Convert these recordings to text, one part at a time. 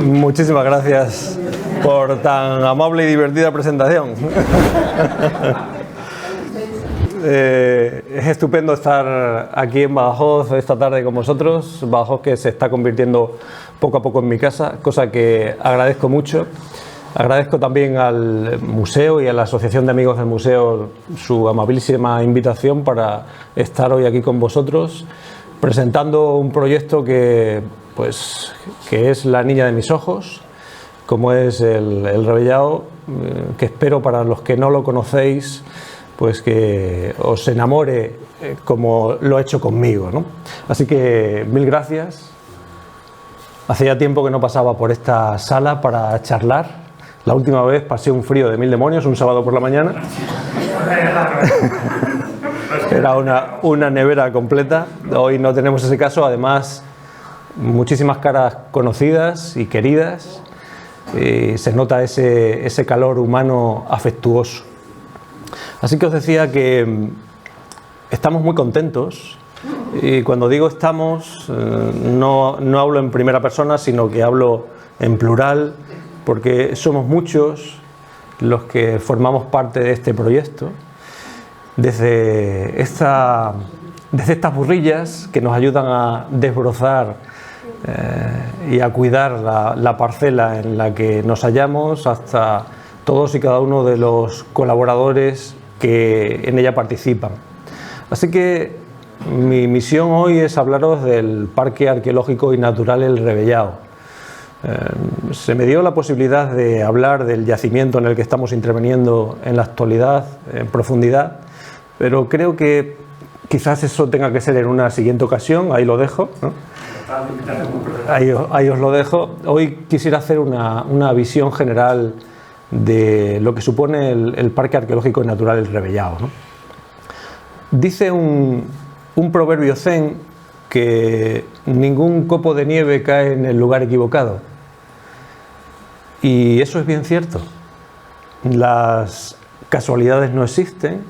Muchísimas gracias por tan amable y divertida presentación. Es estupendo estar aquí en Badajoz esta tarde con vosotros. Badajoz que se está convirtiendo poco a poco en mi casa, cosa que agradezco mucho. Agradezco también al museo y a la Asociación de Amigos del Museo su amabilísima invitación para estar hoy aquí con vosotros presentando un proyecto que es La niña de mis ojos, como es el Rebellao, que espero para los que no lo conocéis pues que os enamore como lo ha hecho conmigo, ¿no? Así que mil gracias. Hacía tiempo que no pasaba por esta sala para charlar. La última vez pasé un frío de mil demonios, un sábado por la mañana. Era una nevera completa. Hoy no tenemos ese caso. Además, muchísimas caras conocidas y queridas. Se nota ese calor humano afectuoso. Así que os decía que estamos muy contentos. Y cuando digo estamos, no hablo en primera persona, sino que hablo en plural, porque somos muchos los que formamos parte de este proyecto. Desde estas burrillas que nos ayudan a desbrozar y a cuidar la parcela en la que nos hallamos, hasta todos y cada uno de los colaboradores que en ella participan. Así que mi misión hoy es hablaros del Parque Arqueológico y Natural El Rebellao. Se me dio la posibilidad de hablar del yacimiento en el que estamos interviniendo en la actualidad en profundidad, pero creo que quizás eso tenga que ser en una siguiente ocasión. Ahí lo dejo, ¿no? Ahí os lo dejo. Hoy quisiera hacer una visión general de lo que supone el Parque Arqueológico y Natural El Rebellao, ¿no? Dice un proverbio zen que ningún copo de nieve cae en el lugar equivocado. Y eso es bien cierto. Las casualidades no existen,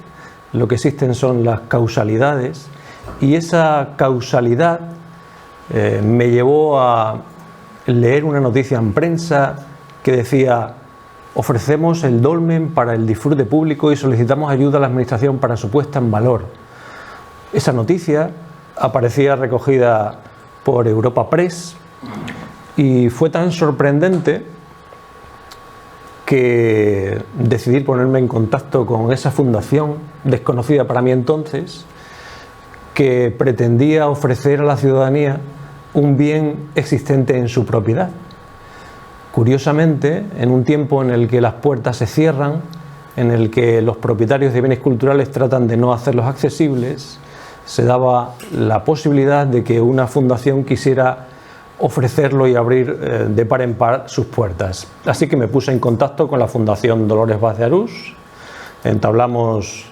lo que existen son las causalidades, y esa causalidad me llevó a leer una noticia en prensa que decía: ofrecemos el dolmen para el disfrute público y solicitamos ayuda a la administración para su puesta en valor. Esa noticia aparecía recogida por Europa Press y fue tan sorprendente que decidí ponerme en contacto con esa fundación, desconocida para mí entonces, que pretendía ofrecer a la ciudadanía un bien existente en su propiedad. Curiosamente, en un tiempo en el que las puertas se cierran, en el que los propietarios de bienes culturales tratan de no hacerlos accesibles, se daba la posibilidad de que una fundación quisiera ofrecerlo y abrir de par en par sus puertas. Así que me puse en contacto con la Fundación Dolores Vaz de Arús, entablamos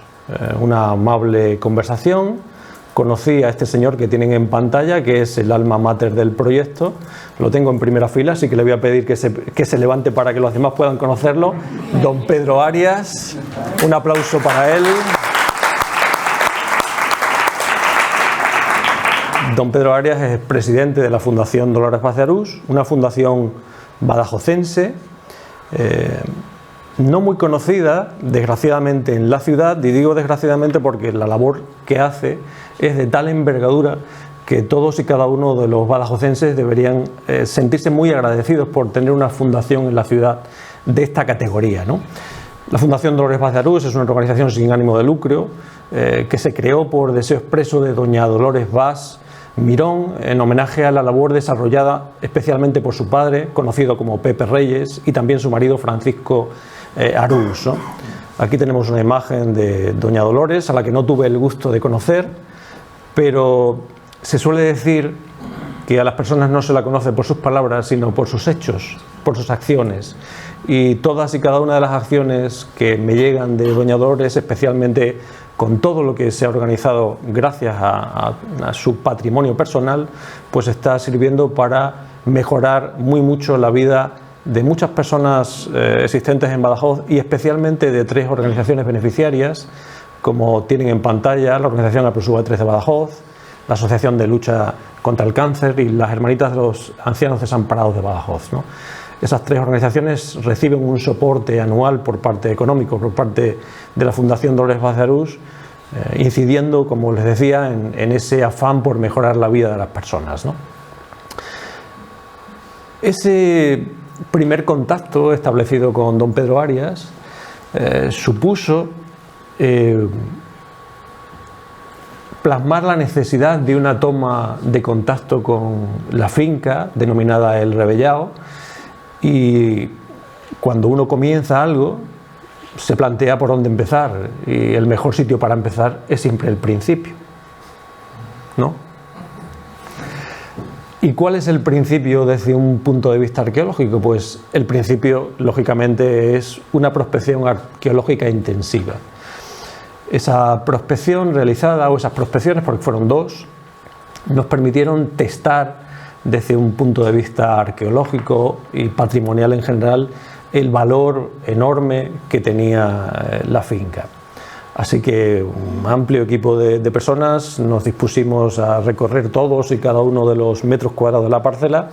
una amable conversación. Conocí a este señor que tienen en pantalla, que es el alma mater del proyecto. Lo tengo en primera fila, así que le voy a pedir que se levante para que los demás puedan conocerlo. Don Pedro Arias, un aplauso para él. Don Pedro Arias es presidente de la Fundación Dolores Vaz de Arús, una fundación badajocense, no muy conocida, desgraciadamente, en la ciudad, y digo desgraciadamente porque la labor que hace es de tal envergadura que todos y cada uno de los badajocenses deberían sentirse muy agradecidos por tener una fundación en la ciudad de esta categoría, ¿no? La Fundación Dolores Vaz de Arús es una organización sin ánimo de lucro que se creó por deseo expreso de doña Dolores Vaz Mirón, en homenaje a la labor desarrollada especialmente por su padre, conocido como Pepe Reyes, y también su marido Francisco Arús, ¿no? Aquí tenemos una imagen de doña Dolores, a la que no tuve el gusto de conocer, pero se suele decir que a las personas no se la conoce por sus palabras, sino por sus hechos, por sus acciones. Y todas y cada una de las acciones que me llegan de doña Dolores, especialmente con todo lo que se ha organizado gracias a su patrimonio personal, pues está sirviendo para mejorar muy mucho la vida de muchas personas existentes en Badajoz, y especialmente de 3 organizaciones beneficiarias, como tienen en pantalla: la Organización Apresúa 3 de Badajoz, la Asociación de Lucha contra el Cáncer y las Hermanitas de los Ancianos Desamparados de Badajoz, ¿no? Esas 3 organizaciones reciben un soporte anual económico por parte de la Fundación Dolores Paz de Arús, incidiendo, como les decía, en ese afán por mejorar la vida de las personas, ¿no? Ese primer contacto establecido con don Pedro Arias supuso plasmar la necesidad de una toma de contacto con la finca denominada El Rebellao, y cuando uno comienza algo se plantea por dónde empezar, y el mejor sitio para empezar es siempre el principio, ¿no? ¿Y cuál es el principio desde un punto de vista arqueológico? Pues el principio, lógicamente, es una prospección arqueológica intensiva. Esa prospección realizada, o esas prospecciones, porque fueron 2, nos permitieron testar desde un punto de vista arqueológico y patrimonial en general el valor enorme que tenía la finca. Así que un amplio equipo de personas nos dispusimos a recorrer todos y cada uno de los metros cuadrados de la parcela.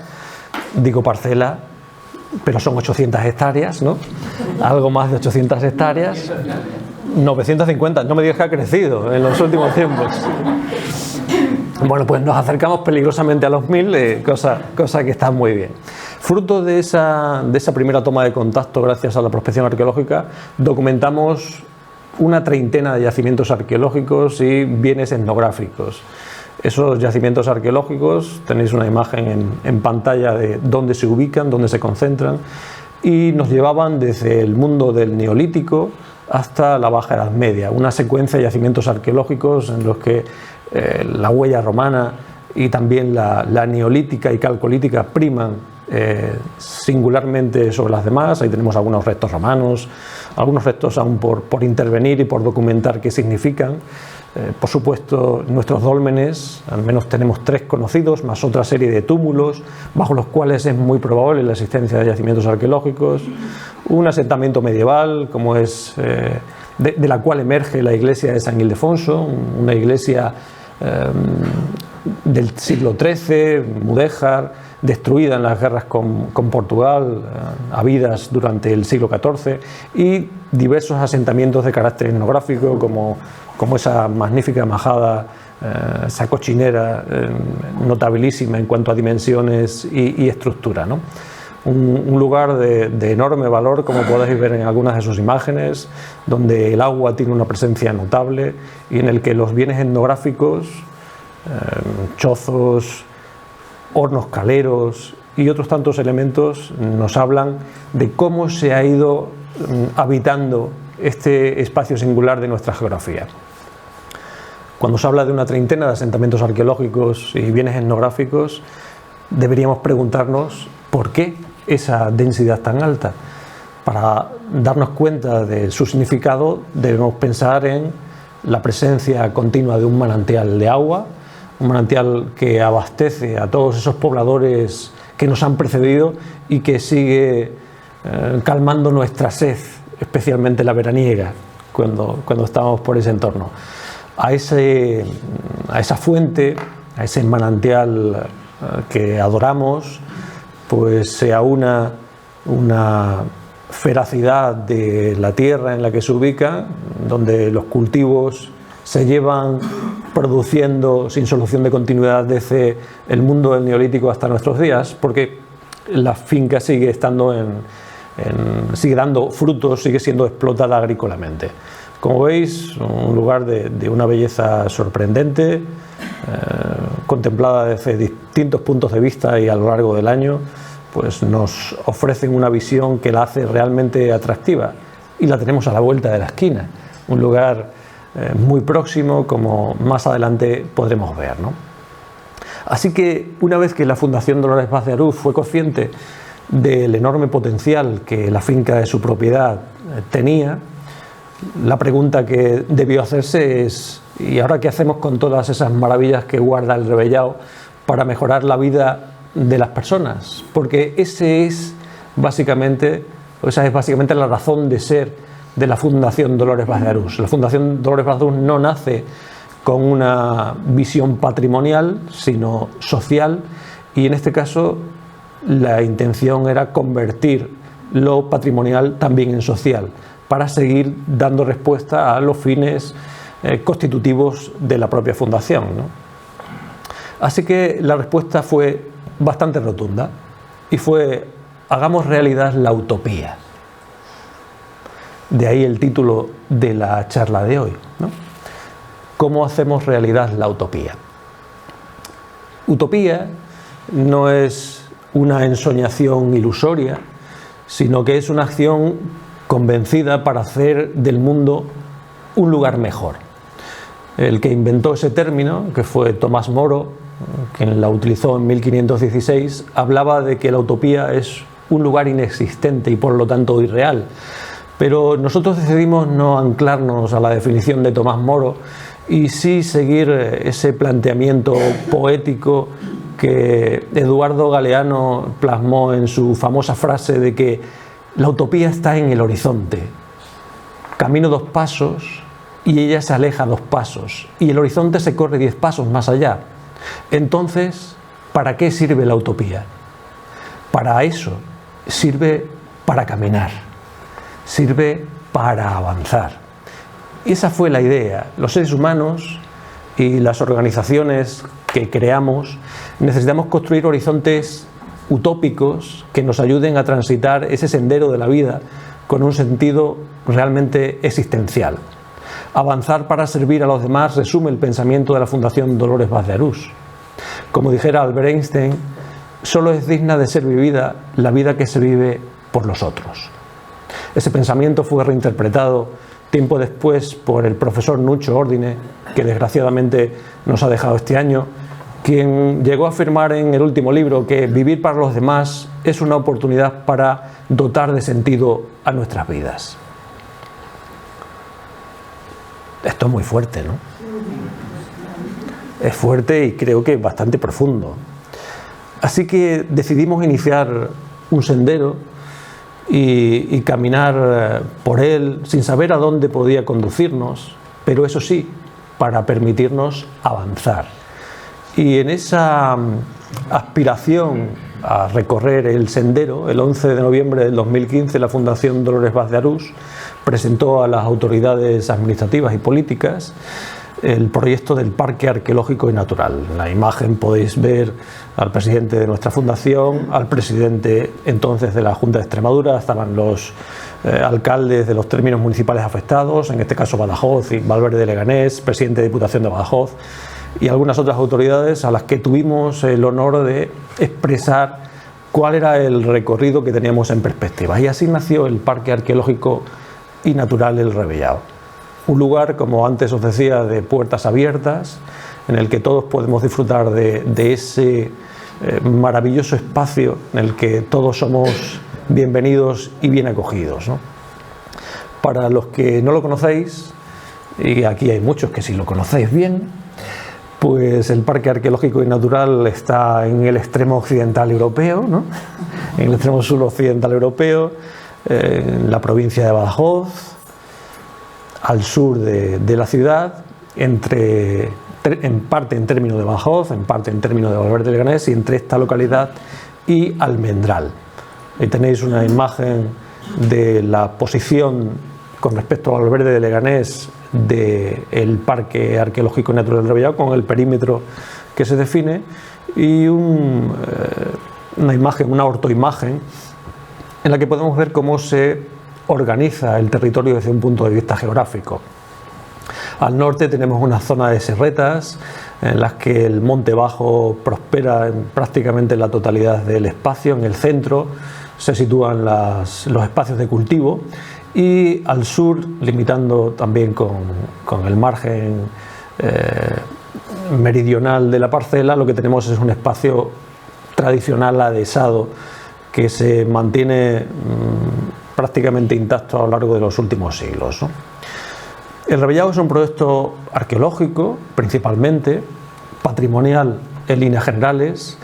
Digo parcela, pero son 800 hectáreas, ¿no? Algo más de 800 hectáreas. 950, no me digas que ha crecido en los últimos tiempos. Bueno, pues nos acercamos peligrosamente a los 1000, cosa que está muy bien. Fruto de esa primera toma de contacto, gracias a la prospección arqueológica, documentamos una treintena de yacimientos arqueológicos y bienes etnográficos. Esos yacimientos arqueológicos, tenéis una imagen en pantalla de dónde se ubican, dónde se concentran, y nos llevaban desde el mundo del Neolítico hasta la Baja Edad Media, una secuencia de yacimientos arqueológicos en los que la huella romana y también la neolítica y calcolítica priman singularmente sobre las demás. Ahí tenemos algunos restos romanos, algunos restos aún por intervenir y por documentar qué significan. Por supuesto, nuestros dólmenes, al menos tenemos 3 conocidos, más otra serie de túmulos, bajo los cuales es muy probable la existencia de yacimientos arqueológicos. Un asentamiento medieval, como es de la cual emerge la iglesia de San Ildefonso, una iglesia del siglo XIII, mudéjar, destruida en las guerras con Portugal, habidas durante el siglo XIV, y diversos asentamientos de carácter etnográfico, como esa magnífica majada, esa cochinera notabilísima en cuanto a dimensiones y estructura, ¿no? Un lugar de enorme valor, como podéis ver en algunas de sus imágenes, donde el agua tiene una presencia notable y en el que los bienes etnográficos, chozos, hornos caleros y otros tantos elementos nos hablan de cómo se ha ido habitando este espacio singular de nuestra geografía. Cuando se habla de una treintena de asentamientos arqueológicos y bienes etnográficos, deberíamos preguntarnos por qué esa densidad tan alta. Para darnos cuenta de su significado, debemos pensar en la presencia continua de un manantial de agua, un manantial que abastece a todos esos pobladores que nos han precedido y que sigue calmando nuestra sed, especialmente la veraniega, cuando estamos por ese entorno. A esa fuente, a ese manantial que adoramos, pues se aúna una feracidad de la tierra en la que se ubica, donde los cultivos se llevan produciendo sin solución de continuidad desde el mundo del Neolítico hasta nuestros días, porque la finca sigue estando sigue dando frutos, sigue siendo explotada agrícolamente. Como veis, un lugar de una belleza sorprendente, contemplada desde distintos puntos de vista y a lo largo del año, pues nos ofrecen una visión que la hace realmente atractiva, y la tenemos a la vuelta de la esquina, un lugar muy próximo, como más adelante podremos ver, ¿no? Así que una vez que la Fundación Dolores Paz de Arús fue consciente del enorme potencial que la finca de su propiedad tenía, la pregunta que debió hacerse es: ¿y ahora qué hacemos con todas esas maravillas que guarda el Rebellao para mejorar la vida de las personas? Porque esa es básicamente la razón de ser de la Fundación Dolores Paz de Arús. La Fundación Dolores Paz de Arús no nace con una visión patrimonial, sino social, y en este caso la intención era convertir lo patrimonial también en social, para seguir dando respuesta a los fines constitutivos de la propia fundación, ¿no? Así que la respuesta fue bastante rotunda y fue: hagamos realidad la utopía. De ahí el título de la charla de hoy, ¿no? ¿Cómo hacemos realidad la utopía? Utopía no es una ensoñación ilusoria, sino que es una acción convencida para hacer del mundo un lugar mejor. El que inventó ese término, que fue Tomás Moro, quien la utilizó en 1516, hablaba de que la utopía es un lugar inexistente y por lo tanto irreal. Pero nosotros decidimos no anclarnos a la definición de Tomás Moro y sí seguir ese planteamiento poético que Eduardo Galeano plasmó en su famosa frase de que la utopía está en el horizonte. Camino 2 pasos y ella se aleja 2 pasos y el horizonte se corre 10 pasos más allá. Entonces, ¿para qué sirve la utopía? Para eso, sirve para caminar, sirve para avanzar. Y esa fue la idea. Los seres humanos y las organizaciones que creamos necesitamos construir horizontes utópicos que nos ayuden a transitar ese sendero de la vida con un sentido realmente existencial. Avanzar para servir a los demás resume el pensamiento de la Fundación Dolores Vaz de Arús. Como dijera Albert Einstein, solo es digna de ser vivida la vida que se vive por los otros. Ese pensamiento fue reinterpretado tiempo después por el profesor Nucho Ordine, que desgraciadamente nos ha dejado este año, quien llegó a afirmar en el último libro que vivir para los demás es una oportunidad para dotar de sentido a nuestras vidas. Esto es muy fuerte, ¿no? Es fuerte y creo que bastante profundo. Así que decidimos iniciar un sendero y caminar por él sin saber a dónde podía conducirnos, pero eso sí, para permitirnos avanzar. Y en esa aspiración a recorrer el sendero, el 11 de noviembre del 2015 la Fundación Dolores Vaz de Arús presentó a las autoridades administrativas y políticas el proyecto del Parque Arqueológico y Natural. En la imagen podéis ver al presidente de nuestra fundación, al presidente entonces de la Junta de Extremadura, estaban los alcaldes de los términos municipales afectados, en este caso Badajoz y Valverde de Leganés, presidente de Diputación de Badajoz y algunas otras autoridades a las que tuvimos el honor de expresar cuál era el recorrido que teníamos en perspectiva. Y así nació el Parque Arqueológico y Natural El Rebellao. Un lugar, como antes os decía, de puertas abiertas, en el que todos podemos disfrutar de ese maravilloso espacio en el que todos somos bienvenidos y bien acogidos, ¿no? Para los que no lo conocéis, y aquí hay muchos que sí lo conocéis bien, pues el Parque Arqueológico y Natural está en el extremo occidental europeo, ¿no? En el extremo suroccidental europeo, en la provincia de Badajoz, al sur de la ciudad, en parte en términos de Badajoz, en parte en términos de Valverde de Leganés, y entre esta localidad y Almendral. Ahí tenéis una imagen de la posición con respecto a Valverde de Leganés del Parque Arqueológico y Natural del Rebellao, con el perímetro que se define, y una imagen, una ortoimagen, en la que podemos ver cómo se organiza el territorio desde un punto de vista geográfico. Al norte tenemos una zona de serretas en las que el monte bajo prospera en prácticamente la totalidad del espacio. En el centro se sitúan los espacios de cultivo y al sur, limitando también con el margen meridional de la parcela, lo que tenemos es un espacio tradicional adhesado que se mantiene prácticamente intacto a lo largo de los últimos siglos, ¿no? El Rebellao es un proyecto arqueológico, principalmente, patrimonial en líneas generales,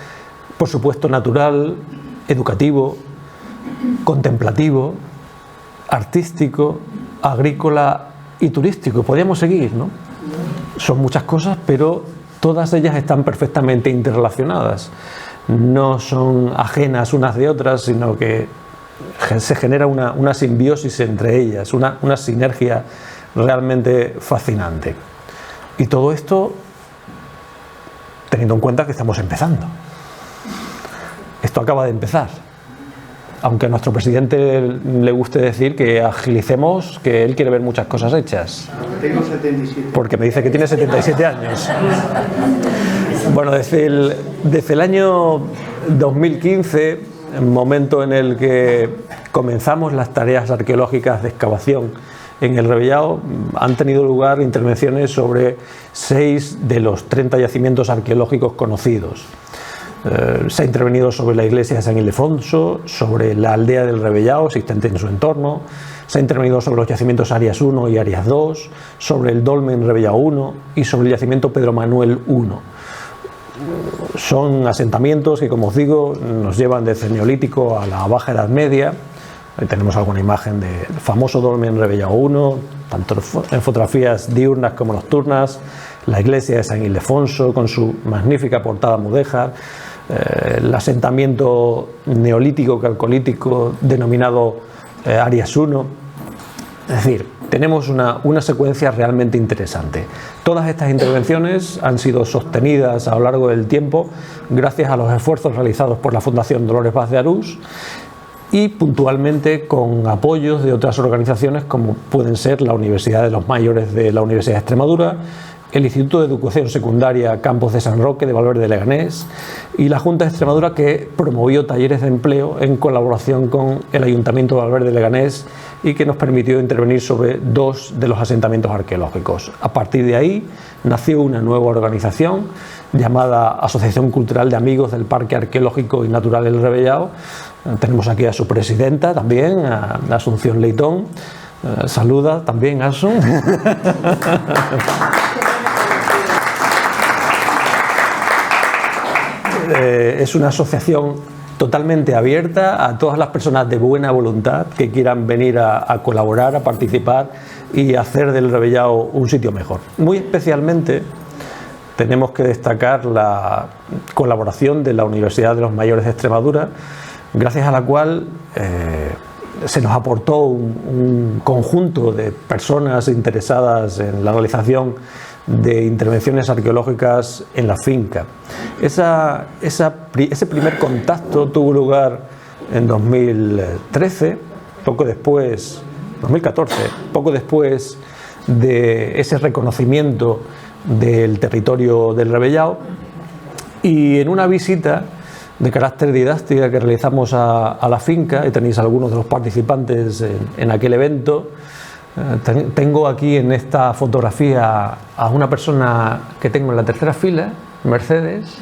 por supuesto natural, educativo, contemplativo, artístico, agrícola y turístico. Podríamos seguir, ¿no? son muchas cosas, pero todas ellas están perfectamente interrelacionadas. No son ajenas unas de otras, sino que se genera una simbiosis entre ellas, una sinergia realmente fascinante. Y todo esto teniendo en cuenta que estamos empezando. Esto acaba de empezar. Aunque a nuestro presidente le guste decir que agilicemos, que él quiere ver muchas cosas hechas. Tengo 77. Porque me dice que tiene 77 años. Bueno, desde el año 2015, momento en el que comenzamos las tareas arqueológicas de excavación en el Rebellao, han tenido lugar intervenciones sobre 6 de los 30 yacimientos arqueológicos conocidos. Se ha intervenido sobre la iglesia de San Ildefonso, sobre la aldea del Rebellao existente en su entorno, se ha intervenido sobre los yacimientos Arias 1 y Arias 2, sobre el dolmen Rebellao 1 y sobre el yacimiento Pedro Manuel 1. Son asentamientos que, como os digo, nos llevan desde el Neolítico a la Baja Edad Media. Ahí tenemos alguna imagen del famoso dolmen Rebellao 1, tanto en fotografías diurnas como nocturnas, la iglesia de San Ildefonso con su magnífica portada mudéjar, el asentamiento neolítico calcolítico denominado Arias 1. Es decir, tenemos una secuencia realmente interesante. Todas estas intervenciones han sido sostenidas a lo largo del tiempo gracias a los esfuerzos realizados por la Fundación Dolores Vaz de Arús y puntualmente con apoyos de otras organizaciones como pueden ser la Universidad de los Mayores de la Universidad de Extremadura, el Instituto de Educación Secundaria Campos de San Roque de Valverde de Leganés y la Junta de Extremadura, que promovió talleres de empleo en colaboración con el Ayuntamiento de Valverde de Leganés y que nos permitió intervenir sobre 2 de los asentamientos arqueológicos. A partir de ahí nació una nueva organización llamada Asociación Cultural de Amigos del Parque Arqueológico y Natural del Rebellao. Tenemos aquí a su presidenta también, a Asunción Leitón. Saluda también, Asun. Es una asociación totalmente abierta a todas las personas de buena voluntad que quieran venir a colaborar, a participar y hacer del Rebellao un sitio mejor. Muy especialmente tenemos que destacar la colaboración de la Universidad de los Mayores de Extremadura, gracias a la cual se nos aportó un conjunto de personas interesadas en la realización de intervenciones arqueológicas en la finca. Ese primer contacto tuvo lugar en 2013, poco después, 2014, poco después de ese reconocimiento del territorio del Rebellao, y en una visita de carácter didáctica que realizamos a la finca, y tenéis algunos de los participantes en aquel evento. Tengo aquí en esta fotografía a una persona que tengo en la tercera fila, Mercedes,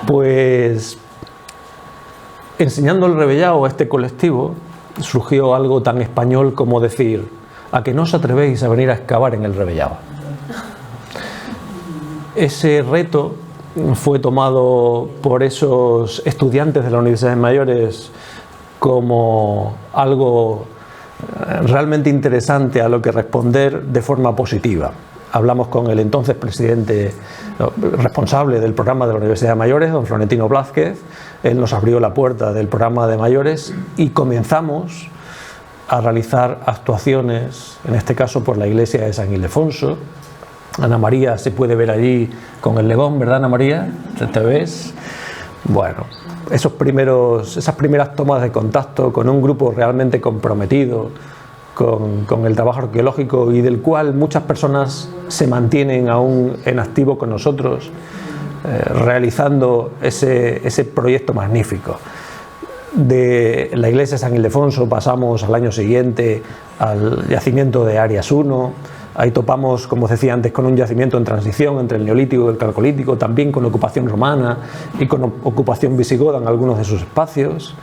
pues enseñando el Rebellao a este colectivo surgió algo tan español como decir: ¿a que no os atrevéis a venir a excavar en el Rebellao? Ese reto fue tomado por esos estudiantes de la Universidad de Mayores como algo realmente interesante a lo que responder de forma positiva. Hablamos con el entonces presidente responsable del programa de la Universidad de Mayores, don Florentino Blázquez. Él nos abrió la puerta del programa de mayores y comenzamos a realizar actuaciones, en este caso por la iglesia de San Ildefonso. Ana María se puede ver allí con el legón, ¿verdad, Ana María? ¿Te ves? Bueno, esas primeras tomas de contacto con un grupo realmente comprometido con el trabajo arqueológico y del cual muchas personas se mantienen aún en activo con nosotros, realizando ese proyecto magnífico. De la iglesia de San Ildefonso pasamos al año siguiente al yacimiento de Arias 1. Ahí topamos, como os decía antes, con un yacimiento en transición entre el Neolítico y el Calcolítico, también con ocupación romana y con ocupación visigoda en algunos de sus espacios.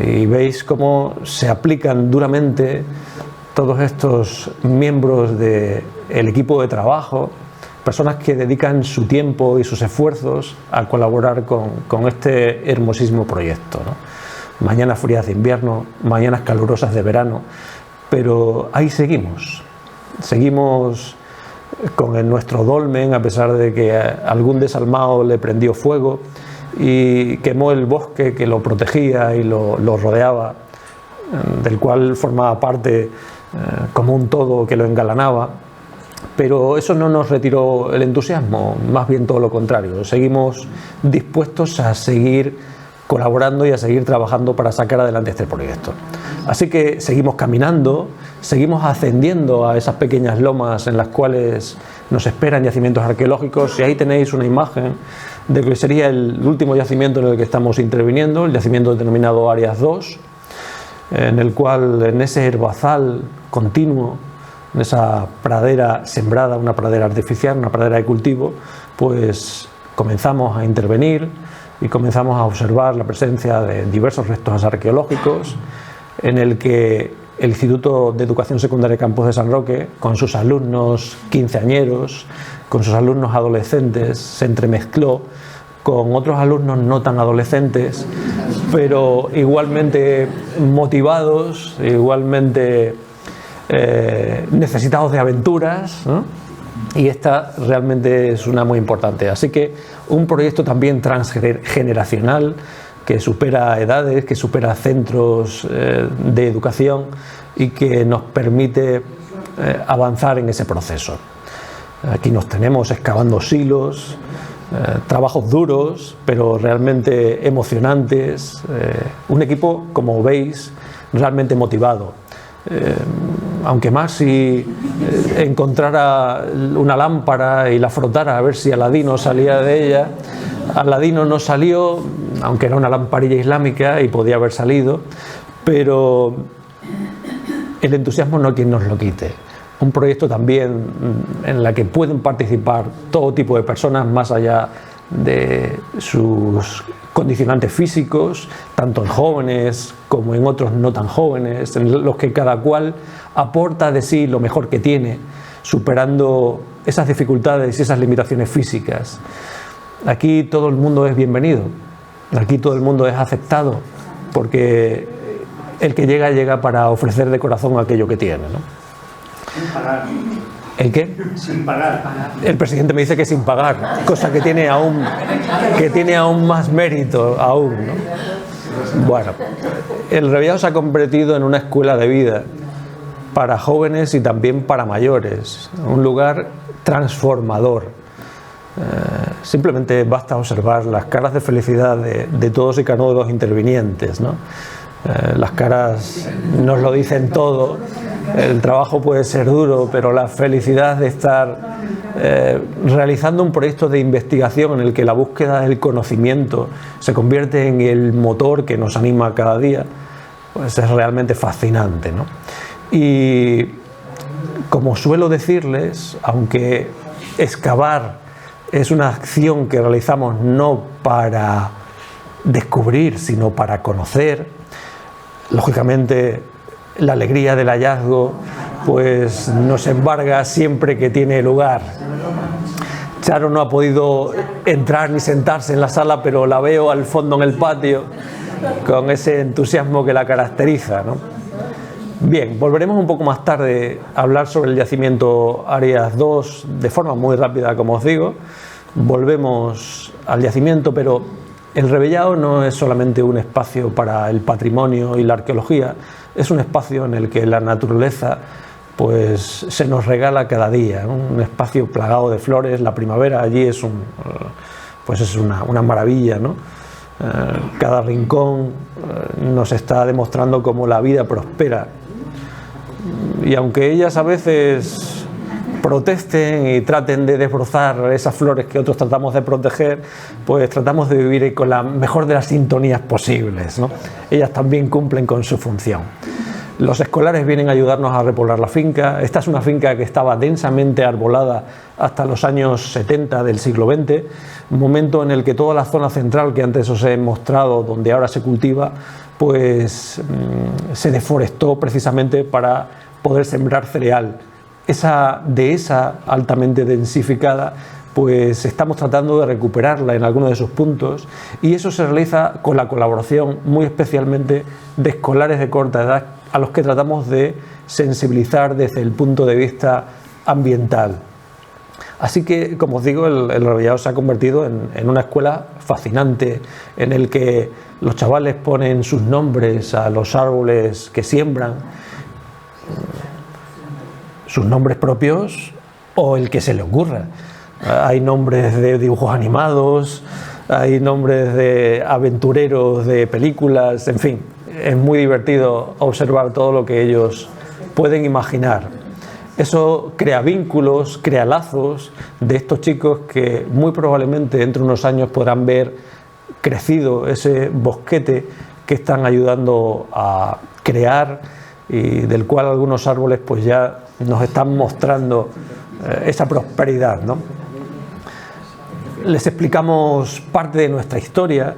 Y veis cómo se aplican duramente todos estos miembros del equipo de trabajo, personas que dedican su tiempo y sus esfuerzos a colaborar con este hermosísimo proyecto, ¿no? Mañanas frías de invierno, mañanas calurosas de verano, pero ahí seguimos con nuestro dolmen, a pesar de que algún desalmado le prendió fuego y quemó el bosque que lo protegía y lo rodeaba, del cual formaba parte como un todo que lo engalanaba. Pero eso no nos retiró el entusiasmo, más bien todo lo contrario. Seguimos dispuestos a seguir colaborando y a seguir trabajando para sacar adelante este proyecto. Así que seguimos caminando, seguimos ascendiendo a esas pequeñas lomas en las cuales nos esperan yacimientos arqueológicos, y ahí tenéis una imagen de lo que sería el último yacimiento en el que estamos interviniendo, el yacimiento denominado Arias 2, en el cual, en ese herbazal continuo, en esa pradera sembrada, una pradera artificial, una pradera de cultivo, pues comenzamos a intervenir y comenzamos a observar la presencia de diversos restos arqueológicos, en el que el Instituto de Educación Secundaria Campos de San Roque, con sus alumnos quinceañeros, con sus alumnos adolescentes, se entremezcló con otros alumnos no tan adolescentes, pero igualmente motivados, igualmente necesitados de aventuras, ¿no? Y esta realmente es una muy importante. Así que un proyecto también transgeneracional, que supera edades, que supera centros de educación y que nos permite avanzar en ese proceso. Aquí nos tenemos excavando silos, trabajos duros, pero realmente emocionantes, un equipo, como veis, realmente motivado. Aunque más si encontrara una lámpara y la frotara a ver si Aladino salía de ella, Aladino no salió, aunque era una lamparilla islámica y podía haber salido, pero el entusiasmo no hay quien nos lo quite. Un proyecto también en la que pueden participar todo tipo de personas, más allá de sus condicionantes físicos, tanto en jóvenes como en otros no tan jóvenes, en los que cada cual aporta de sí lo mejor que tiene, superando esas dificultades y esas limitaciones físicas. Aquí todo el mundo es bienvenido, aquí todo el mundo es aceptado, porque el que llega, llega para ofrecer de corazón aquello que tiene, ¿no? Sin pagar. ¿El qué? Sin pagar. El presidente me dice que sin pagar, cosa que tiene aún más mérito aún, ¿no? Bueno, el Revellado se ha convertido en una escuela de vida para jóvenes y también para mayores, un lugar transformador. Simplemente basta observar las caras de felicidad de todos y cada uno de los intervinientes, ¿no? Las caras nos lo dicen todo. El trabajo puede ser duro, pero la felicidad de estar realizando un proyecto de investigación en el que la búsqueda del conocimiento se convierte en el motor que nos anima cada día, pues es realmente fascinante, ¿no? Y como suelo decirles, aunque excavar es una acción que realizamos no para descubrir, sino para conocer, lógicamente la alegría del hallazgo pues nos embarga siempre que tiene lugar. Charo no ha podido entrar ni sentarse en la sala, pero la veo al fondo en el patio con ese entusiasmo que la caracteriza, ¿no? Bien, volveremos un poco más tarde a hablar sobre el yacimiento Arias 2 de forma muy rápida, como os digo. Volvemos al yacimiento, pero el Revellado no es solamente un espacio para el patrimonio y la arqueología, es un espacio en el que la naturaleza pues se nos regala cada día, ¿no? Un espacio plagado de flores. La primavera allí es una maravilla, ¿no? Cada rincón nos está demostrando cómo la vida prospera, y aunque ellas a veces protesten y traten de desbrozar esas flores que otros tratamos de proteger, pues tratamos de vivir con la mejor de las sintonías posibles, ¿no? Ellas también cumplen con su función. Los escolares vienen a ayudarnos a repoblar la finca. Esta es una finca que estaba densamente arbolada hasta los años 70 del siglo XX, un momento en el que toda la zona central que antes os he mostrado, donde ahora se cultiva, pues se deforestó precisamente para poder sembrar cereal. Esa dehesa altamente densificada, pues estamos tratando de recuperarla en algunos de sus puntos, y eso se realiza con la colaboración muy especialmente de escolares de corta edad, a los que tratamos de sensibilizar desde el punto de vista ambiental. Así que, como os digo, el Revellado se ha convertido en una escuela fascinante, en el que los chavales ponen sus nombres a los árboles que siembran, sus nombres propios o el que se le ocurra. Hay nombres de dibujos animados, hay nombres de aventureros de películas, en fin, es muy divertido observar todo lo que ellos pueden imaginar. Eso crea vínculos, crea lazos de estos chicos que muy probablemente dentro de unos años podrán ver crecido ese bosquete que están ayudando a crear y del cual algunos árboles pues ya nos están mostrando esa prosperidad, ¿no? Les explicamos parte de nuestra historia,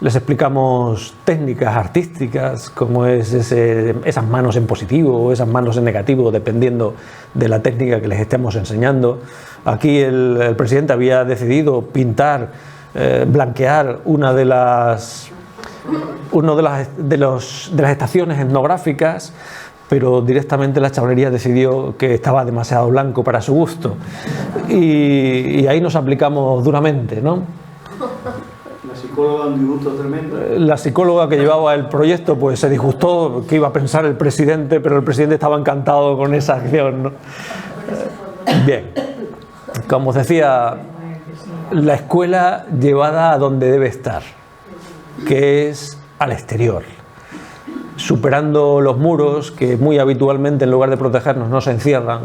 les explicamos técnicas artísticas, como es esas manos en positivo o esas manos en negativo, dependiendo de la técnica que les estemos enseñando. Aquí el presidente había decidido pintar, blanquear una de las estaciones etnográficas, pero directamente la chavalería decidió que estaba demasiado blanco para su gusto. Y ahí nos aplicamos duramente, ¿no? La psicóloga un disgusto tremendo. La psicóloga que llevaba el proyecto pues se disgustó, qué iba a pensar el presidente, pero el presidente estaba encantado con esa acción, ¿no? Bien, como os decía, la escuela llevada a donde debe estar, que es al exterior, superando los muros que muy habitualmente en lugar de protegernos nos encierran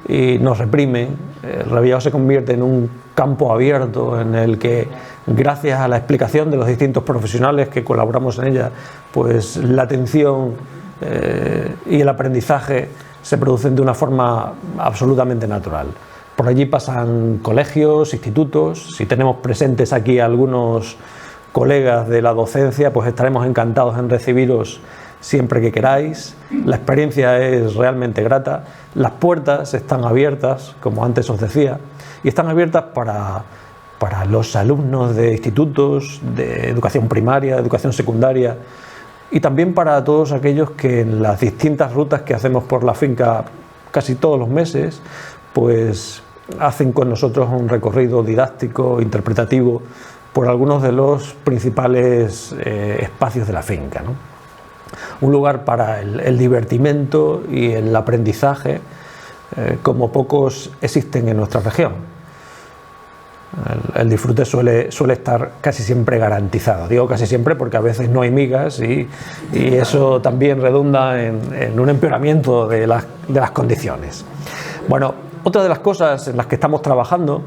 y nos reprimen. El Revellado se convierte en un campo abierto en el que, gracias a la explicación de los distintos profesionales que colaboramos en ella, pues la atención y el aprendizaje se producen de una forma absolutamente natural. Por allí pasan colegios, institutos. Si tenemos presentes aquí algunos colegas de la docencia, pues estaremos encantados en recibiros siempre que queráis. La experiencia es realmente grata. Las puertas están abiertas, como antes os decía, y están abiertas para los alumnos de institutos, de educación primaria, de educación secundaria, y también para todos aquellos que en las distintas rutas que hacemos por la finca casi todos los meses, pues hacen con nosotros un recorrido didáctico, interpretativo, por algunos de los principales espacios de la finca, ¿no? Un lugar para el divertimento y el aprendizaje como pocos existen en nuestra región. El disfrute suele estar casi siempre garantizado. Digo casi siempre porque a veces no hay migas y eso también redunda en un empeoramiento de las condiciones. Bueno, otra de las cosas en las que estamos trabajando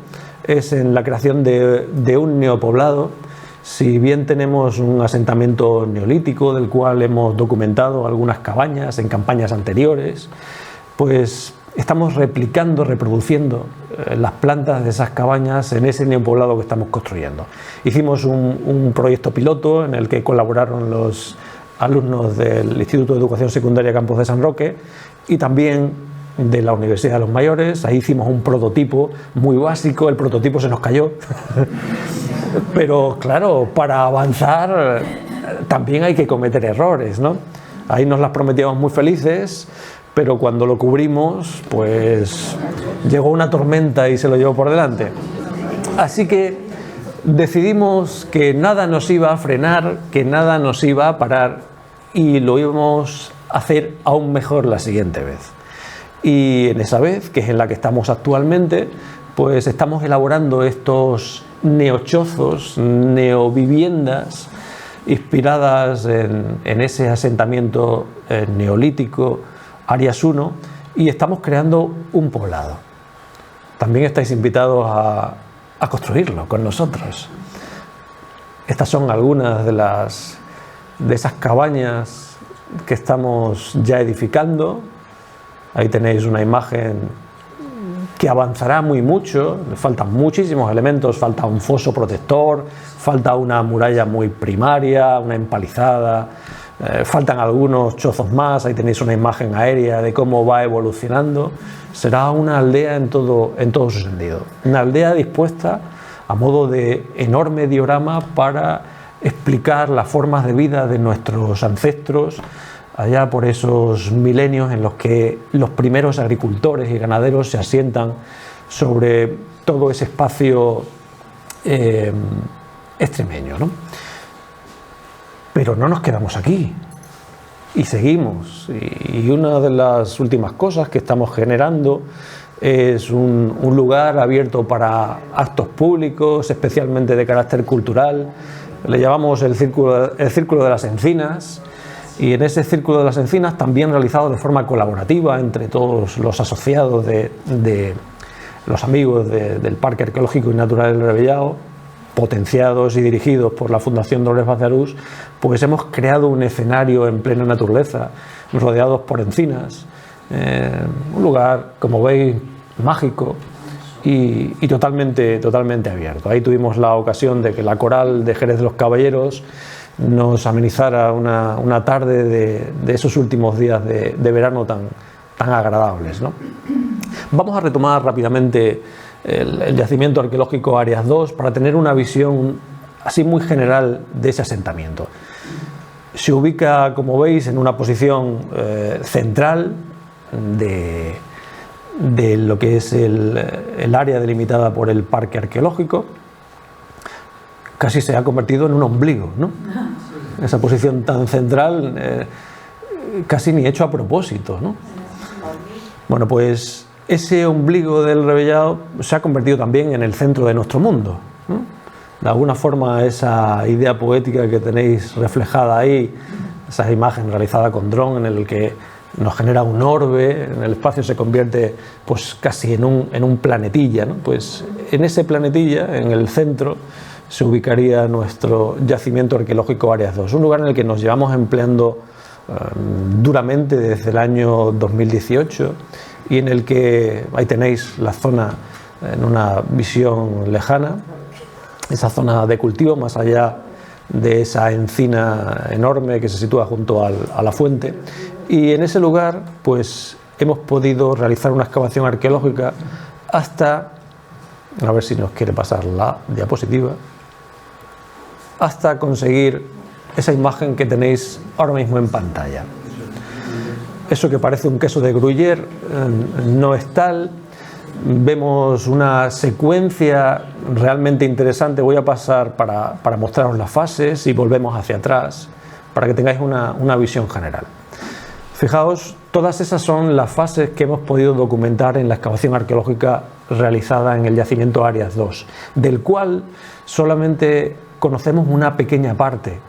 es en la creación de un neopoblado. Si bien tenemos un asentamiento neolítico del cual hemos documentado algunas cabañas en campañas anteriores, pues estamos replicando, reproduciendo las plantas de esas cabañas en ese neopoblado que estamos construyendo. Hicimos un proyecto piloto en el que colaboraron los alumnos del Instituto de Educación Secundaria Campos de San Roque y también de la Universidad de los Mayores. Ahí hicimos un prototipo muy básico, el prototipo se nos cayó. Pero claro, para avanzar también hay que cometer errores, ¿no? Ahí nos las prometíamos muy felices, pero cuando lo cubrimos, pues llegó una tormenta y se lo llevó por delante. Así que decidimos que nada nos iba a frenar, que nada nos iba a parar y lo íbamos a hacer aún mejor la siguiente vez. Y en esa vez, que es en la que estamos actualmente, pues estamos elaborando estos neochozos, neoviviendas inspiradas en ese asentamiento neolítico Arias 1 y estamos creando un poblado. También estáis invitados a construirlo con nosotros. Estas son algunas de esas cabañas que estamos ya edificando. Ahí tenéis una imagen que avanzará muy mucho, faltan muchísimos elementos, falta un foso protector, falta una muralla muy primaria, una empalizada, faltan algunos chozos más. Ahí tenéis una imagen aérea de cómo va evolucionando. Será una aldea en todo su sentido, una aldea dispuesta a modo de enorme diorama para explicar las formas de vida de nuestros ancestros allá por esos milenios en los que los primeros agricultores y ganaderos se asientan sobre todo ese espacio extremeño, ¿no? Pero no nos quedamos aquí y seguimos, y una de las últimas cosas que estamos generando es un lugar abierto para actos públicos, especialmente de carácter cultural. Le llamamos el Círculo de las Encinas, y en ese Círculo de las Encinas, también realizado de forma colaborativa entre todos los asociados de los amigos del Parque Arqueológico y Natural del Rebellao, potenciados y dirigidos por la Fundación Dolores Vaz de Arús, pues hemos creado un escenario en plena naturaleza, rodeados por encinas, un lugar, como veis, mágico y totalmente abierto. Ahí tuvimos la ocasión de que la coral de Jerez de los Caballeros nos amenizara una tarde de esos últimos días de verano tan agradables, ¿no? Vamos a retomar rápidamente el yacimiento arqueológico Arias II para tener una visión así muy general de ese asentamiento. Se ubica, como veis, en una posición central de lo que es el área delimitada por el parque arqueológico. Casi se ha convertido en un ombligo, ¿no? Esa posición tan central, casi ni hecho a propósito, ¿no? Bueno, pues ese ombligo del Rebellao se ha convertido también en el centro de nuestro mundo, ¿no? De alguna forma, esa idea poética que tenéis reflejada ahí, esa imagen realizada con dron en el que nos genera un orbe, en el espacio se convierte pues casi en un planetilla, ¿no? Pues en ese planetilla, en el centro, se ubicaría nuestro yacimiento arqueológico Arias II, un lugar en el que nos llevamos empleando duramente desde el año 2018 y en el que, ahí tenéis la zona en una visión lejana, esa zona de cultivo más allá de esa encina enorme que se sitúa junto a la fuente, y en ese lugar pues hemos podido realizar una excavación arqueológica hasta, a ver si nos quiere pasar la diapositiva, hasta conseguir esa imagen que tenéis ahora mismo en pantalla. Eso que parece un queso de Gruyère no es tal. Vemos una secuencia realmente interesante. Voy a pasar para mostraros las fases y volvemos hacia atrás para que tengáis una visión general. Fijaos, todas esas son las fases que hemos podido documentar en la excavación arqueológica realizada en el yacimiento Arias II, del cual solamente conocemos una pequeña parte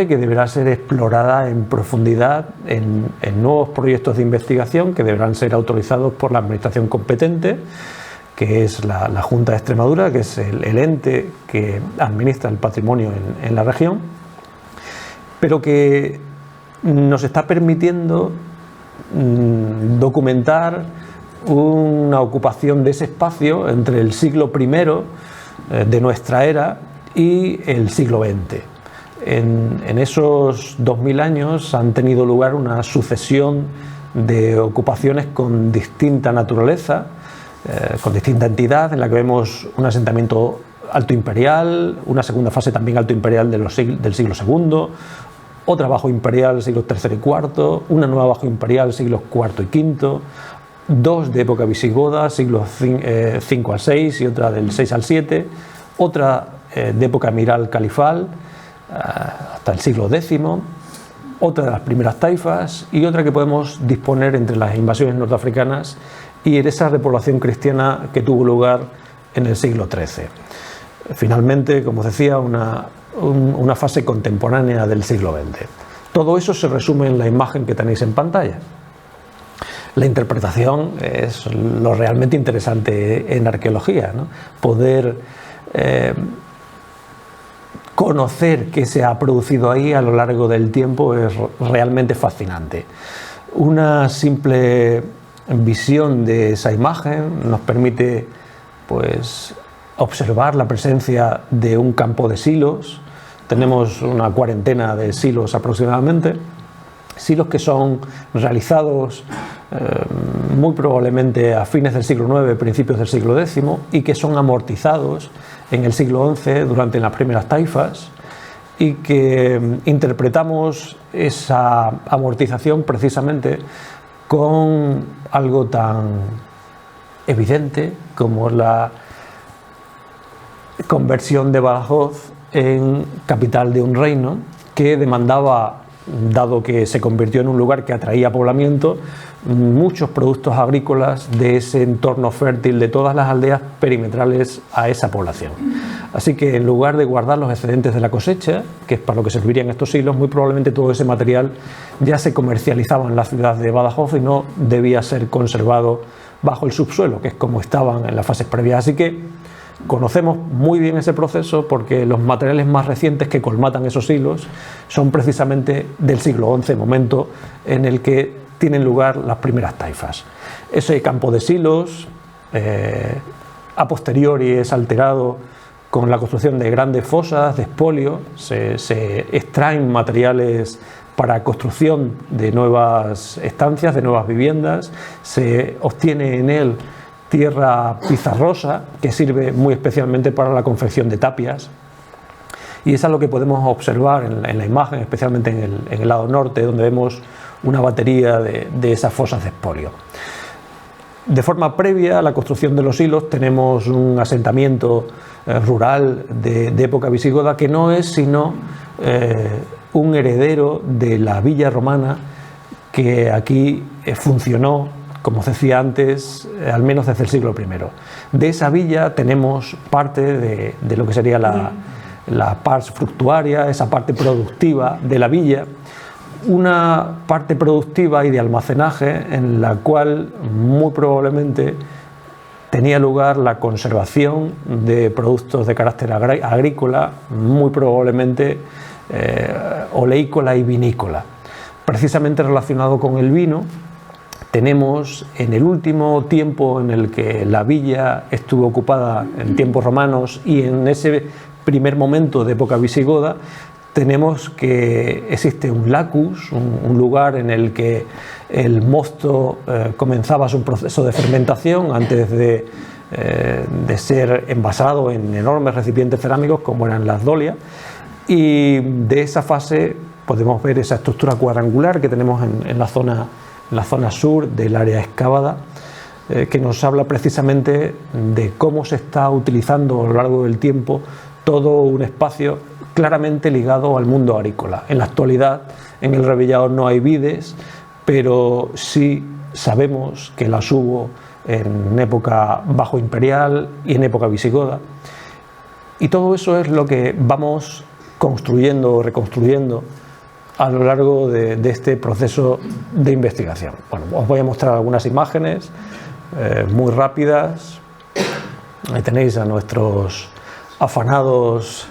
que deberá ser explorada en profundidad en nuevos proyectos de investigación que deberán ser autorizados por la administración competente, que es la Junta de Extremadura, que es el ente que administra el patrimonio en la región, pero que nos está permitiendo documentar una ocupación de ese espacio entre el siglo I de nuestra era y el siglo XX. En esos 2000 años han tenido lugar una sucesión de ocupaciones con distinta naturaleza, con distinta entidad, en la que vemos un asentamiento alto imperial, una segunda fase también alto imperial del siglo II, otra bajo imperial siglos III y IV, una nueva bajo imperial siglos IV y V, dos de época visigoda, siglos V al VI y otra del VI al VII, otra de época emiral califal hasta el siglo X, otra de las primeras taifas y otra que podemos disponer entre las invasiones nordafricanas y en esa repoblación cristiana que tuvo lugar en el siglo XIII. Finalmente, como os decía, una fase contemporánea del siglo XX. Todo eso se resume en la imagen que tenéis en pantalla. La interpretación es lo realmente interesante en arqueología, ¿no? Poder conocer qué se ha producido ahí a lo largo del tiempo es realmente fascinante. Una simple visión de esa imagen nos permite pues observar la presencia de un campo de silos. Tenemos una cuarentena de silos aproximadamente, silos que son realizados muy probablemente a fines del siglo IX, principios del siglo X, y que son amortizados en el siglo XI durante las primeras taifas, y que interpretamos esa amortización precisamente con algo tan evidente como la conversión de Badajoz en capital de un reino que demandaba, dado que se convirtió en un lugar que atraía poblamiento, muchos productos agrícolas de ese entorno fértil de todas las aldeas perimetrales a esa población. Así que en lugar de guardar los excedentes de la cosecha, que es para lo que servirían estos silos, muy probablemente todo ese material ya se comercializaba en la ciudad de Badajoz y no debía ser conservado bajo el subsuelo, que es como estaban en las fases previas. Así que conocemos muy bien ese proceso porque los materiales más recientes que colmatan esos silos son precisamente del siglo XI, momento en el que tienen lugar las primeras taifas. Ese campo de silos a posteriori es alterado con la construcción de grandes fosas de expolio, se extraen materiales para construcción de nuevas estancias, de nuevas viviendas, se obtiene en él tierra pizarrosa que sirve muy especialmente para la confección de tapias, y eso es lo que podemos observar en la imagen, especialmente en el lado norte, donde vemos una batería de esas fosas de expolio. De forma previa a la construcción de los silos tenemos un asentamiento rural de época visigoda que no es sino un heredero de la villa romana que aquí funcionó, como os decía antes, al menos desde el siglo I. De esa villa tenemos parte de lo que sería la pars fructuaria, esa parte productiva de la villa, una parte productiva y de almacenaje en la cual muy probablemente tenía lugar la conservación de productos de carácter agrícola, muy probablemente oleícola y vinícola. Precisamente relacionado con el vino, tenemos en el último tiempo en el que la villa estuvo ocupada en tiempos romanos y en ese primer momento de época visigoda, tenemos que existe un lacus, un lugar en el que el mosto comenzaba su proceso de fermentación antes de ser envasado en enormes recipientes cerámicos como eran las dolias, y de esa fase podemos ver esa estructura cuadrangular que tenemos en la zona sur del área excavada, que nos habla precisamente de cómo se está utilizando a lo largo del tiempo todo un espacio claramente ligado al mundo agrícola. En la actualidad en el Rebellado no hay vides, pero sí sabemos que las hubo en época bajo imperial y en época visigoda, y todo eso es lo que vamos construyendo o reconstruyendo a lo largo de este proceso de investigación. Bueno, os voy a mostrar algunas imágenes muy rápidas. Ahí tenéis a nuestros afanados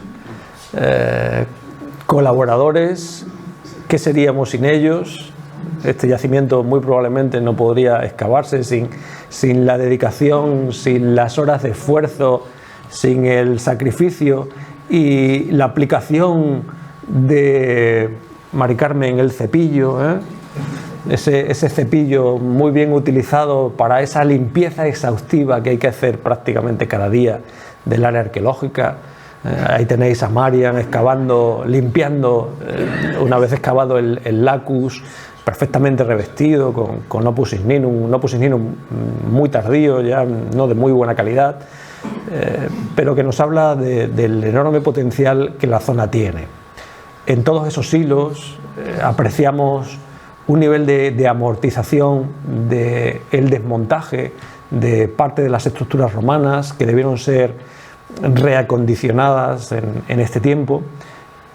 colaboradores. ¿Qué seríamos sin ellos? Este yacimiento muy probablemente no podría excavarse sin la dedicación, sin las horas de esfuerzo, sin el sacrificio y la aplicación de Mari Carmen el cepillo, ese cepillo muy bien utilizado para esa limpieza exhaustiva que hay que hacer prácticamente cada día del área arqueológica. Ahí tenéis a Marian excavando, limpiando, una vez excavado el lacus, perfectamente revestido con opus igninum, un opus igninum muy tardío, ya no de muy buena calidad, pero que nos habla del enorme potencial que la zona tiene. En todos esos hilos apreciamos un nivel de amortización, del desmontaje de parte de las estructuras romanas que debieron ser reacondicionadas en este tiempo,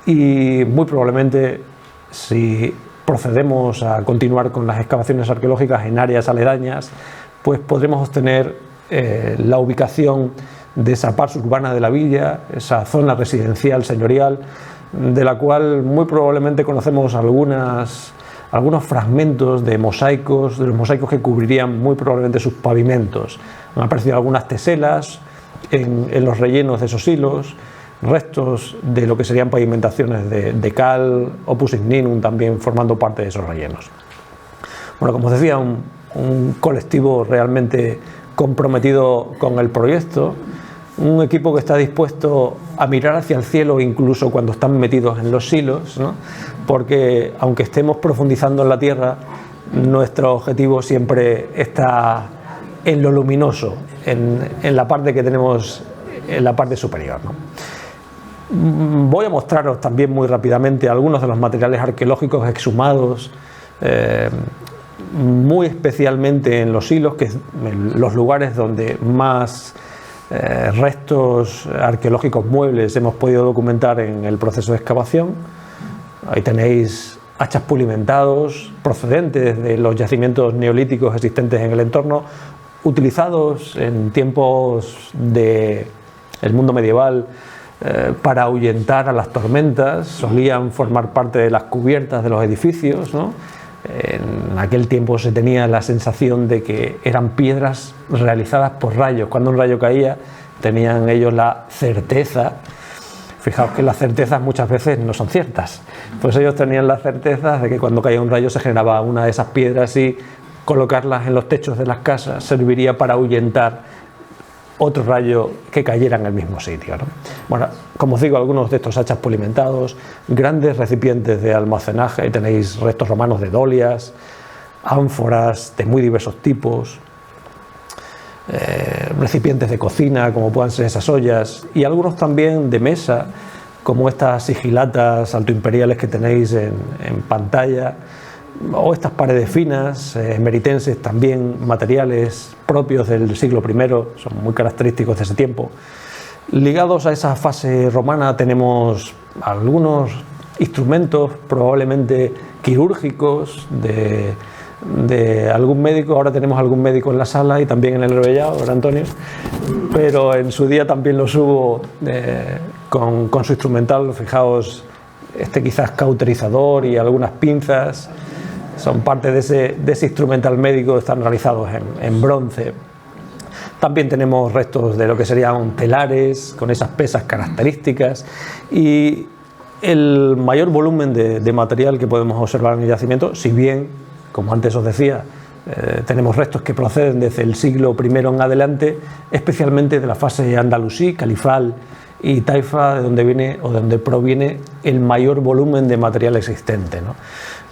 y muy probablemente si procedemos a continuar con las excavaciones arqueológicas en áreas aledañas, pues podremos obtener la ubicación de esa parte urbana de la villa, esa zona residencial señorial, de la cual muy probablemente conocemos algunos fragmentos de los mosaicos que cubrirían muy probablemente sus pavimentos. Han aparecido algunas teselas en los rellenos de esos hilos, restos de lo que serían pavimentaciones de cal, opus igninum también formando parte de esos rellenos. Bueno, como os decía, un colectivo realmente comprometido con el proyecto, un equipo que está dispuesto a mirar hacia el cielo incluso cuando están metidos en los silos, ¿no? Porque aunque estemos profundizando en la tierra, nuestro objetivo siempre está en lo luminoso, en la parte que tenemos en la parte superior, ¿no? Voy a mostraros también muy rápidamente algunos de los materiales arqueológicos exhumados, muy especialmente en los Silos, que es los lugares donde más restos arqueológicos muebles hemos podido documentar en el proceso de excavación. Ahí tenéis hachas pulimentados procedentes de los yacimientos neolíticos existentes en el entorno, utilizados en tiempos del mundo medieval para ahuyentar a las tormentas. Solían formar parte de las cubiertas de los edificios, ¿no? En aquel tiempo se tenía la sensación de que eran piedras realizadas por rayos. Cuando un rayo caía, tenían ellos la certeza. Fijaos que las certezas muchas veces no son ciertas, pues ellos tenían la certeza de que cuando caía un rayo se generaba una de esas piedras y colocarlas en los techos de las casas serviría para ahuyentar otro rayo que cayera en el mismo sitio, ¿no? Bueno, como os digo, algunos de estos hachas pulimentados, grandes recipientes de almacenaje, ahí tenéis restos romanos de dolias, ánforas de muy diversos tipos, recipientes de cocina, como puedan ser esas ollas, y algunos también de mesa, como estas sigilatas altoimperiales que tenéis en pantalla, o estas paredes finas, meritenses, también materiales propios del siglo I, son muy característicos de ese tiempo. Ligados a esa fase romana tenemos algunos instrumentos probablemente quirúrgicos de algún médico. Ahora tenemos algún médico en la sala y también en el Rebellado, ¿verdad, Antonio? Pero en su día también los hubo con su instrumental. Fijaos, quizás cauterizador y algunas pinzas son parte de ese instrumental médico, están realizados en bronce. También tenemos restos de lo que serían telares, con esas pesas características, y el mayor volumen de material que podemos observar en el yacimiento, si bien, como antes os decía, tenemos restos que proceden desde el siglo I en adelante, especialmente de la fase andalusí, califal y taifa, de donde viene o de donde proviene el mayor volumen de material existente, ¿no?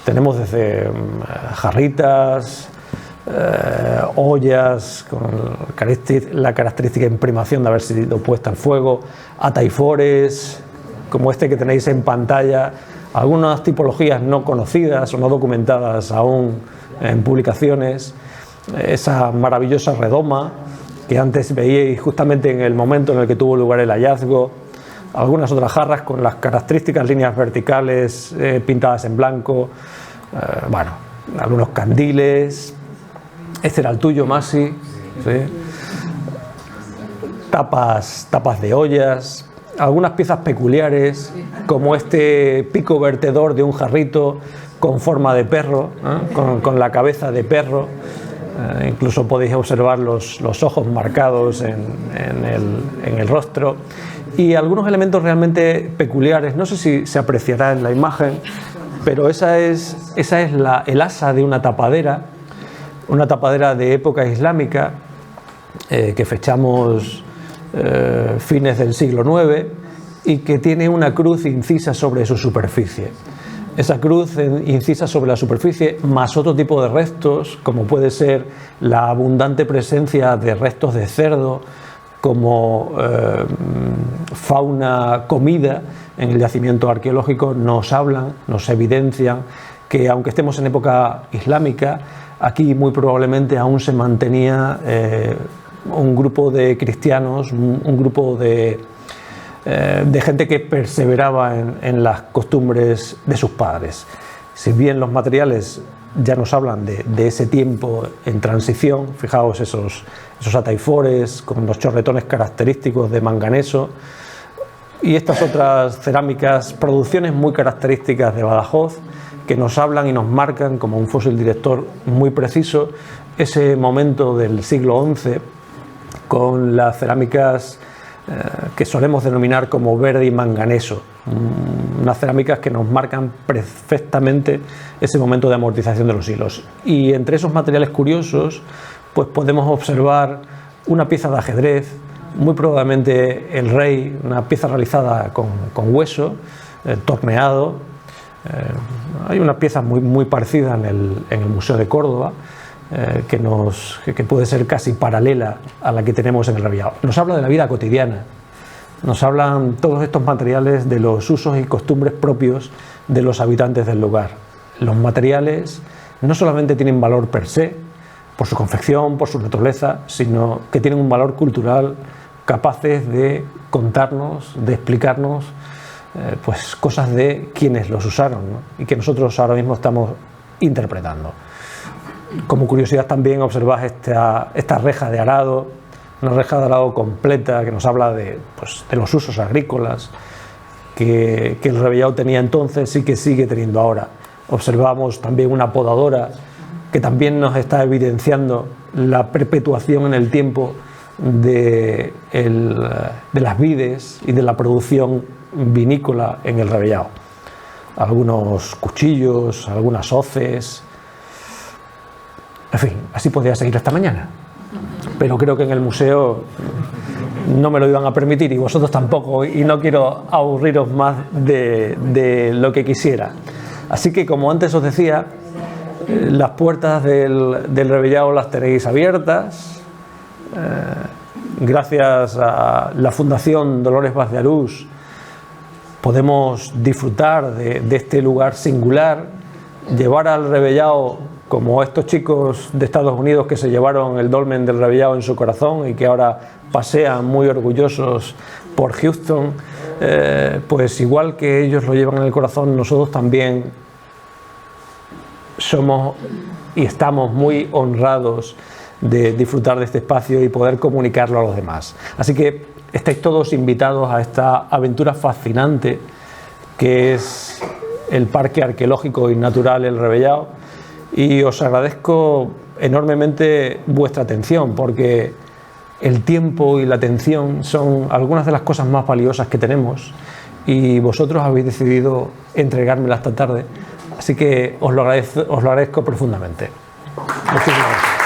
Tenemos desde jarritas, ollas con la característica imprimación de haber sido puesta al fuego, ataifores como este que tenéis en pantalla, algunas tipologías no conocidas o no documentadas aún en publicaciones, esa maravillosa redoma que antes veíais justamente en el momento en el que tuvo lugar el hallazgo, algunas otras jarras con las características líneas verticales pintadas en blanco, bueno, algunos candiles. Este era el tuyo, Masi, ¿sí? Tapas de ollas, algunas piezas peculiares, como este pico vertedor de un jarrito con forma de perro, con la cabeza de perro. Incluso podéis observar los ojos marcados en el rostro, y algunos elementos realmente peculiares. No sé si se apreciará en la imagen, pero esa es el asa de una tapadera de época islámica, que fechamos fines del siglo IX, y que tiene una cruz incisa sobre su superficie. Esa cruz incisa sobre la superficie, más otro tipo de restos, como puede ser la abundante presencia de restos de cerdo como fauna comida en el yacimiento arqueológico, nos evidencian que, aunque estemos en época islámica, aquí muy probablemente aún se mantenía un grupo de cristianos, un grupo de gente que perseveraba en las costumbres de sus padres. Si bien los materiales ya nos hablan de ese tiempo en transición, fijaos esos ataifores con los chorretones característicos de manganeso, y estas otras cerámicas, producciones muy características de Badajoz, que nos hablan y nos marcan como un fósil director muy preciso ese momento del siglo XI, con las cerámicas que solemos denominar como verde y manganeso, unas cerámicas que nos marcan perfectamente ese momento de amortización de los hilos. Y entre esos materiales curiosos, pues podemos observar una pieza de ajedrez, muy probablemente el rey, una pieza realizada con hueso, torneado. Hay una pieza muy parecida en el Museo de Córdoba, que puede ser casi paralela a la que tenemos en el Rebellao. Nos habla de la vida cotidiana, nos hablan todos estos materiales de los usos y costumbres propios de los habitantes del lugar. Los materiales no solamente tienen valor per se, por su confección, por su naturaleza, sino que tienen un valor cultural, capaces de contarnos, de explicarnos pues cosas de quienes los usaron, ¿no? Y que nosotros ahora mismo estamos interpretando. Como curiosidad también observad esta reja de arado, una reja de arado completa que nos habla de los usos agrícolas que el Rebellao tenía entonces y que sigue teniendo ahora. Observamos también una podadora que también nos está evidenciando la perpetuación en el tiempo de las vides y de la producción vinícola en el Rebellao. Algunos cuchillos, algunas hoces, en fin, así podría seguir hasta mañana, pero creo que en el museo no me lo iban a permitir y vosotros tampoco, y no quiero aburriros más de lo que quisiera. Así que, como antes os decía, las puertas del Rebellao las tenéis abiertas. Gracias a la Fundación Dolores Vaz de Arús podemos disfrutar de este lugar singular, llevar al Rebellao como estos chicos de Estados Unidos que se llevaron el dolmen del Rebellao en su corazón y que ahora pasean muy orgullosos por Houston, pues igual que ellos lo llevan en el corazón, nosotros también somos y estamos muy honrados de disfrutar de este espacio y poder comunicarlo a los demás. Así que estáis todos invitados a esta aventura fascinante que es el Parque Arqueológico y Natural El Rebellao, y os agradezco enormemente vuestra atención, porque el tiempo y la atención son algunas de las cosas más valiosas que tenemos y vosotros habéis decidido entregármela esta tarde, así que os lo agradezco profundamente. Muchísimas gracias.